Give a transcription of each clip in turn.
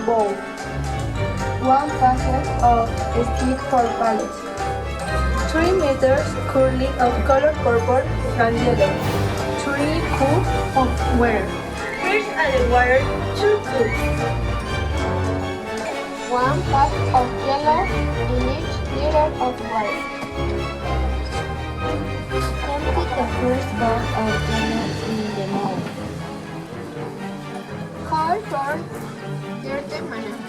Bowl. 1 packet of stick for palette. 3 meters curly of color purple and yellow. 3 cups of water. First add the water 2 cups. 1 cup of yellow in each liter of water. Empty the first bag of yellow in the mold. Cold for 30 minutes.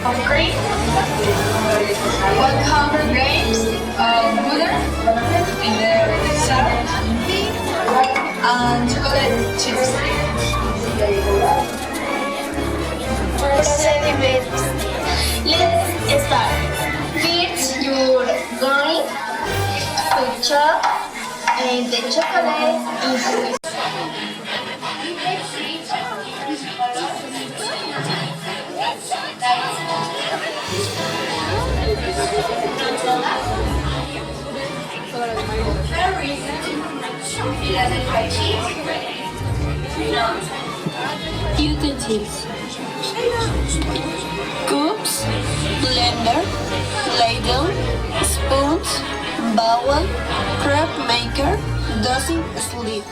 Of cream, 100 grams of butter, in the syrup, and chocolate chips. Procediments. Let's start. First, you're going to chop the chocolate into Utensils: cups, blender, ladle, spoons, bowl, crepe maker, dozen sleeve.